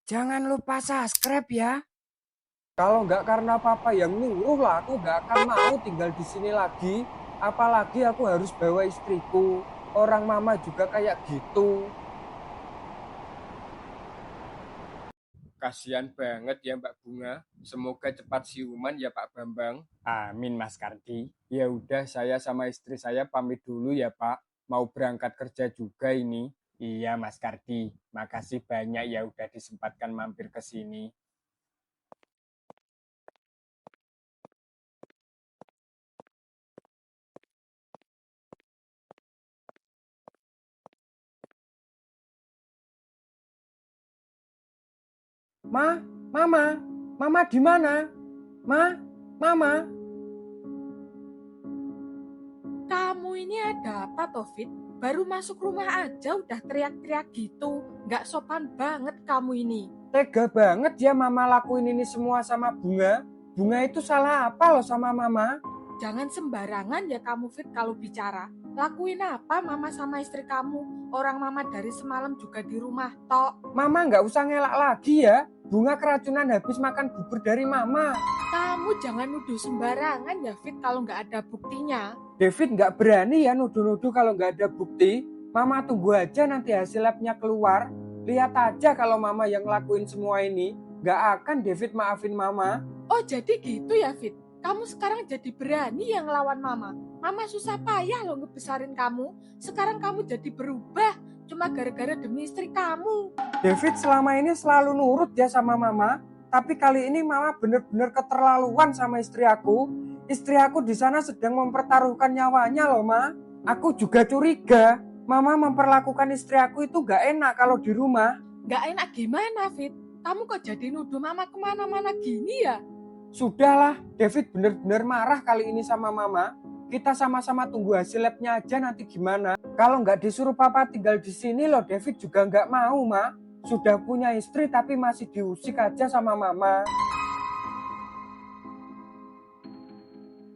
Jangan lupa subscribe ya. Kalau nggak karena papa yang nyuruh lah, aku nggak akan mau tinggal di sini lagi. Apalagi aku harus bawa istriku. Orang mama juga kayak gitu. Kasihan banget ya Mbak Bunga. Semoga cepat siuman ya Pak Bambang. Amin Mas Kardi. Ya udah saya sama istri saya pamit dulu ya Pak. Mau berangkat kerja juga ini. Iya Mas Kardi. Makasih banyak ya udah disempatkan mampir ke sini. Mama, mama di mana? Mama. Kamu ini ada apa, Taufik? Baru masuk rumah aja udah teriak-teriak gitu. Nggak sopan banget kamu ini. Tega banget ya mama lakuin ini semua sama Bunga. Bunga itu salah apa loh sama mama? Jangan sembarangan ya kamu, Fit, kalau bicara. Lakuin apa mama sama istri kamu? Orang mama dari semalam juga di rumah, tok. Mama nggak usah ngelak lagi ya. Bunga keracunan habis makan bubur dari mama. Kamu jangan nuduh sembarangan ya, Fit, kalau nggak ada buktinya. David nggak berani ya nuduh-nuduh kalau nggak ada bukti. Mama tunggu aja nanti hasil labnya keluar. Lihat aja kalau mama yang ngelakuin semua ini. Nggak akan David maafin mama. Oh, jadi gitu ya, Fit? Kamu sekarang jadi berani yang ngelawan mama. Mama susah payah loh ngebesarin kamu. Sekarang kamu jadi berubah. Cuma gara-gara demi istri kamu. David selama ini selalu nurut ya sama mama. Tapi kali ini mama bener-bener keterlaluan sama istri aku. Istri aku di sana sedang mempertaruhkan nyawanya loh ma. Aku juga curiga. Mama memperlakukan istri aku itu gak enak kalau di rumah. Gak enak gimana, Fit? Kamu kok jadi nuduh mama kemana-mana gini ya? Sudahlah, David bener-bener marah kali ini sama mama. Kita sama-sama tunggu hasil labnya aja nanti gimana. Kalau nggak disuruh papa tinggal di sini loh, David juga nggak mau, ma. Sudah punya istri tapi masih diusik aja sama mama.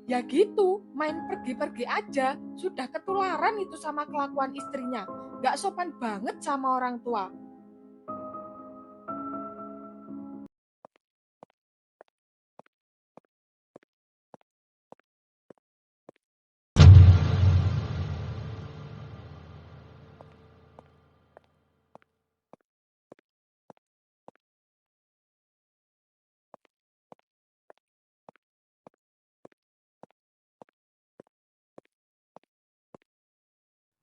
Ya gitu, main pergi-pergi aja. Sudah ketularan itu sama kelakuan istrinya. Gak sopan banget sama orang tua.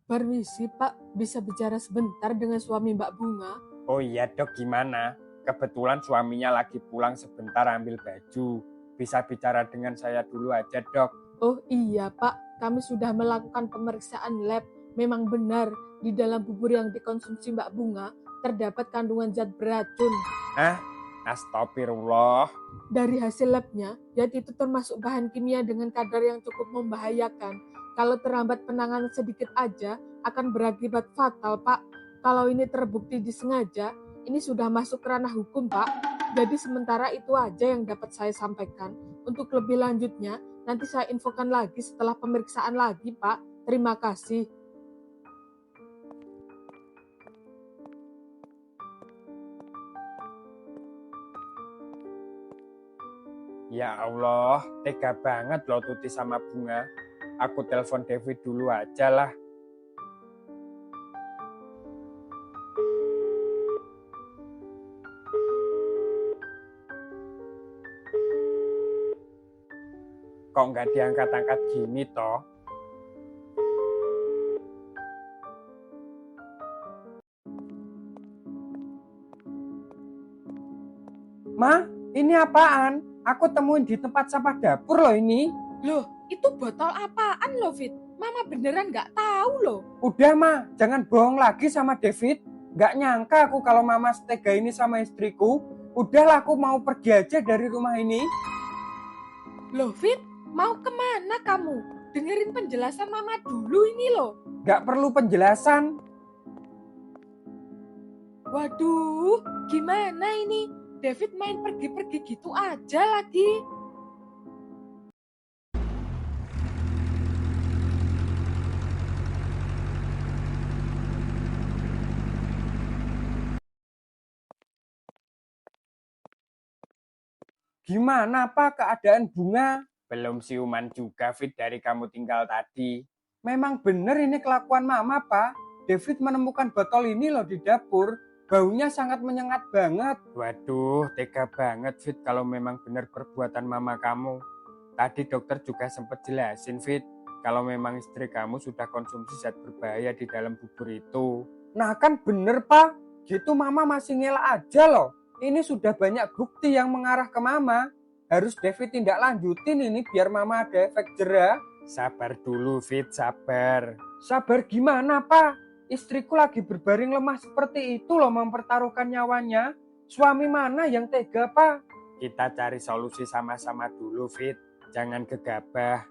Permisi Pak, bisa bicara sebentar dengan suami Mbak Bunga? Oh iya dok, gimana? Kebetulan suaminya lagi pulang sebentar ambil baju. Bisa bicara dengan saya dulu aja dok. Oh iya Pak, kami sudah melakukan pemeriksaan lab. Memang benar, di dalam bubur yang dikonsumsi Mbak Bunga terdapat kandungan zat beracun. Astagfirullah. Dari hasil labnya, zat itu termasuk bahan kimia dengan kadar yang cukup membahayakan. Kalau terlambat penanganan sedikit aja, akan berakibat fatal, Pak. Kalau ini terbukti disengaja, ini sudah masuk ranah hukum, Pak. Jadi sementara itu aja yang dapat saya sampaikan. Untuk lebih lanjutnya, nanti saya infokan lagi setelah pemeriksaan lagi, Pak. Terima kasih. Ya Allah, tega banget loh Tuti sama Bunga. Aku telepon David dulu aja lah. Kok nggak diangkat-angkat gini toh? Ma, ini apaan? Aku temuin di tempat sampah dapur loh ini. Loh, itu botol apaan loh, Fit? Mama beneran nggak tahu loh. Udah Ma, jangan bohong lagi sama David. Nggak nyangka aku kalau mama setega ini sama istriku. Udahlah aku mau pergi aja dari rumah ini. Loh, Fit, mau kemana kamu? Dengerin penjelasan Mama dulu ini loh. Nggak perlu penjelasan. Waduh, gimana ini? David main pergi-pergi gitu aja lagi. Gimana Pak keadaan Bunga? Belum siuman juga Fit dari kamu tinggal tadi. Memang bener ini kelakuan Mama Pak. David menemukan botol ini loh di dapur. Baunya sangat menyengat banget. Waduh, tega banget Fit kalau memang benar perbuatan Mama kamu. Tadi dokter juga sempat jelasin Fit, kalau memang istri kamu sudah konsumsi zat berbahaya di dalam bubur itu. Nah kan bener Pak, gitu Mama masih ngelak aja loh. Ini sudah banyak bukti yang mengarah ke Mama. Harus David tindak lanjutin ini biar Mama ada efek jera. Sabar dulu Fit, sabar. Sabar gimana Pak? Istriku lagi berbaring lemah seperti itu loh mempertaruhkan nyawanya. Suami mana yang tega Pak? Kita cari solusi sama-sama dulu Fit. Jangan gegabah.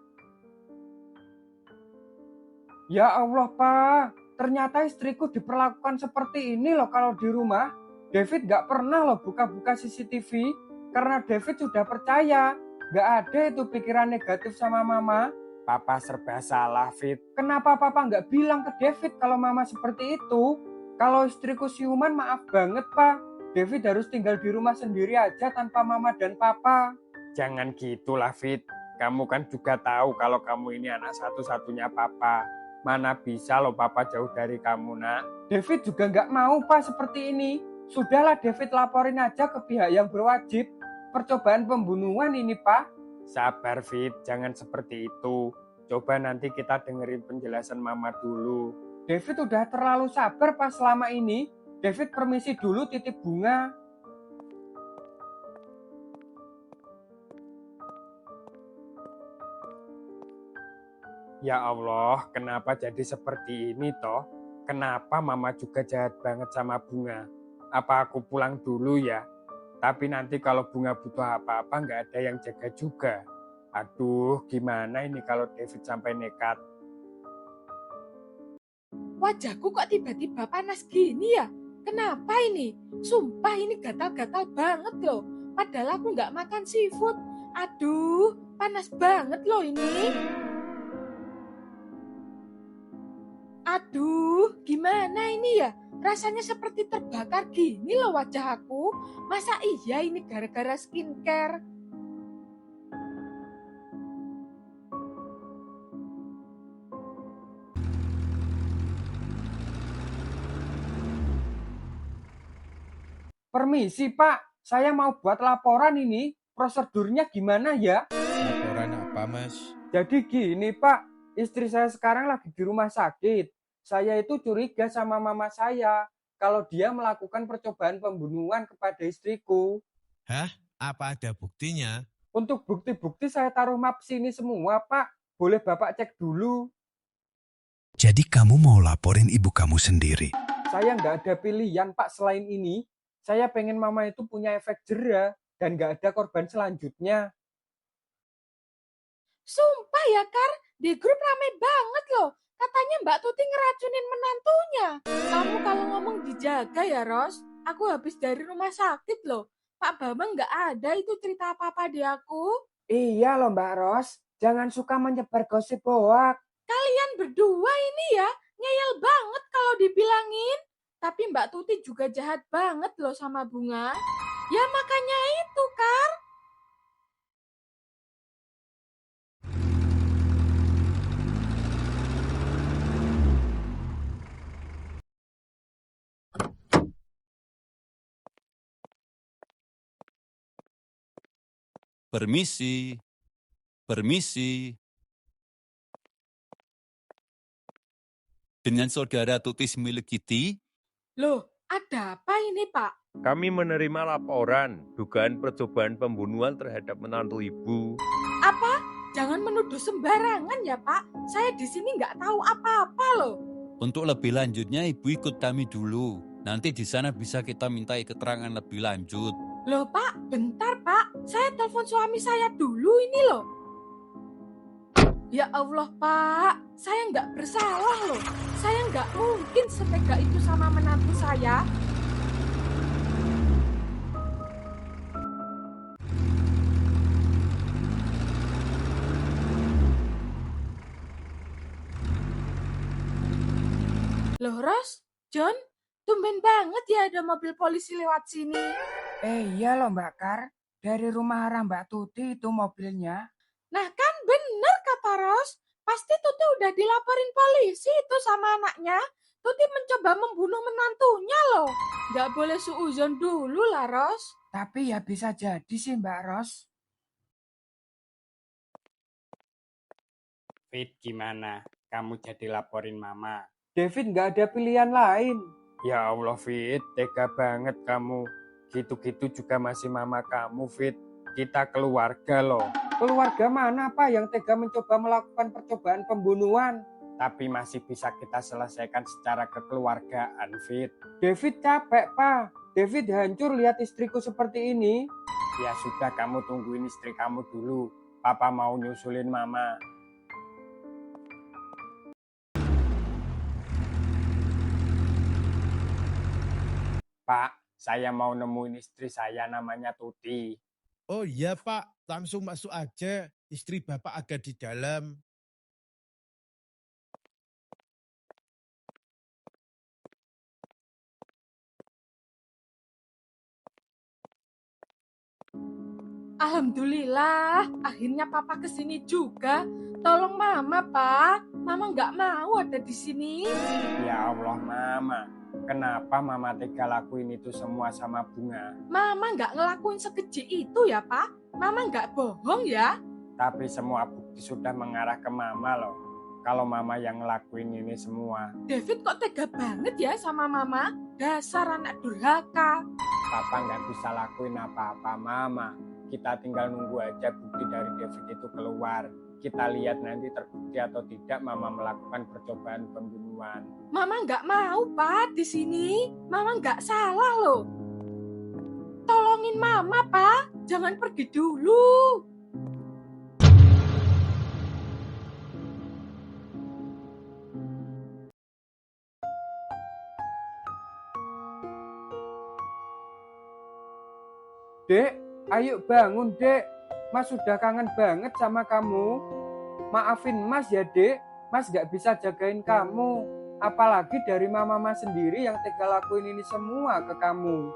Ya Allah Pak, ternyata istriku diperlakukan seperti ini loh kalau di rumah. David gak pernah loh buka-buka CCTV karena David sudah percaya. Gak ada itu pikiran negatif sama Mama. Papa serba salah Fit. Kenapa Papa gak bilang ke David kalau Mama seperti itu? Kalau istriku siuman maaf banget Pak. David harus tinggal di rumah sendiri aja tanpa Mama dan Papa. Jangan gitulah Fit. Kamu kan juga tahu kalau kamu ini anak satu-satunya Papa. Mana bisa loh Papa jauh dari kamu nak. David juga gak mau Pak seperti ini. Sudahlah David laporin aja ke pihak yang berwajib. Percobaan pembunuhan ini Pak. Sabar Fit, jangan seperti itu. Coba nanti kita dengerin penjelasan Mama dulu. David udah terlalu sabar Pak selama ini. David permisi dulu titip Bunga. Ya Allah, kenapa jadi seperti ini toh? Kenapa Mama juga jahat banget sama Bunga? Apa aku pulang dulu ya? Tapi nanti kalau Bunga butuh apa-apa nggak ada yang jaga juga. Aduh, gimana ini kalau David sampai nekat? Wajahku kok tiba-tiba panas gini ya? Kenapa ini? Sumpah ini gatal-gatal banget loh. Padahal aku nggak makan seafood. Aduh, panas banget loh ini. Aduh, gimana ini ya? Rasanya seperti terbakar gini loh wajah aku. Masa iya ini gara-gara skincare? Permisi Pak, saya mau buat laporan ini. Prosedurnya gimana ya? Laporan apa, Mas? Jadi gini Pak, istri saya sekarang lagi di rumah sakit. Saya itu curiga sama mama saya kalau dia melakukan percobaan pembunuhan kepada istriku. Hah? Apa ada buktinya? Untuk bukti-bukti saya taruh map sini semua Pak. Boleh Bapak cek dulu. Jadi kamu mau laporin ibu kamu sendiri? Saya nggak ada pilihan Pak selain ini. Saya pengen mama itu punya efek jera dan nggak ada korban selanjutnya. Sumpah ya Kar, di grup rame banget loh. Katanya Mbak Tuti ngeracunin menantunya. Kamu kalau ngomong dijaga ya Ros. Aku habis dari rumah sakit loh. Pak Bambang nggak ada itu cerita apa-apa di aku. Iya loh Mbak Ros, jangan suka menyebar gosip hoak. Kalian berdua ini ya, ngeyel banget kalau dibilangin. Tapi Mbak Tuti juga jahat banget loh sama Bunga. Ya makanya itu, Kar. Permisi, permisi. Dengan saudara Tuti Smilegiti? Loh, ada apa ini, Pak? Kami menerima laporan dugaan percobaan pembunuhan terhadap menantu ibu. Apa? Jangan menuduh sembarangan ya, Pak. Saya di sini nggak tahu apa-apa loh. Untuk lebih lanjutnya Ibu ikut kami dulu. Nanti di sana bisa kita minta keterangan lebih lanjut. Loh, Pak, bentar, Pak. Saya telepon suami saya dulu ini loh. Ya Allah, Pak. Saya nggak bersalah loh. Saya nggak mungkin setega itu sama menantu saya. Loh, Ros, John, tumben banget ya ada mobil polisi lewat sini. Iya loh Mbak Kar, Dari rumah arah Mbak Tuti itu mobilnya. Nah kan bener kata Ros. Pasti Tuti udah dilaporin polisi itu sama anaknya. Tuti mencoba membunuh menantunya loh. Nggak boleh suuzon dulu lah Ros. Tapi ya bisa jadi sih Mbak Ros. Fit, gimana? Kamu jadi laporin mama. David nggak ada pilihan lain. Ya Allah Fit, tega banget kamu. Gitu-gitu juga masih mama kamu Fit. Kita keluarga loh. Keluarga mana Pak yang tega mencoba melakukan percobaan pembunuhan? Tapi masih bisa kita selesaikan secara kekeluargaan Fit. David capek Pak. David hancur lihat istriku seperti ini. Ya sudah, kamu tungguin istri kamu dulu. Papa mau nyusulin mama. Pak, saya mau nemuin istri saya namanya Tuti. Oh iya Pak, langsung masuk aja. Istri Bapak ada di dalam. Alhamdulillah, akhirnya Papa kesini juga. Tolong Mama, Pak. Mama nggak mau ada di sini. Ya Allah Mama, kenapa Mama tega lakuin itu semua sama Bunga? Mama nggak ngelakuin sekeji itu ya, Pak. Mama nggak bohong ya. Tapi semua bukti sudah mengarah ke Mama loh. Kalau Mama yang ngelakuin ini semua. David kok tega banget ya sama Mama? Dasar anak durhaka. Papa nggak bisa lakuin apa-apa Mama. Kita tinggal nunggu aja bukti dari David itu keluar. Kita lihat nanti terbukti atau tidak Mama melakukan percobaan pembunuhan. Mama nggak mau, Pak, di sini. Mama nggak salah loh. Tolongin Mama, Pak. Jangan pergi dulu. Dek, ayo bangun Dek. Mas sudah kangen banget sama kamu. Maafin Mas ya Dek. Mas gak bisa jagain kamu. Apalagi dari Mama Mas sendiri yang tega lakuin ini semua ke kamu.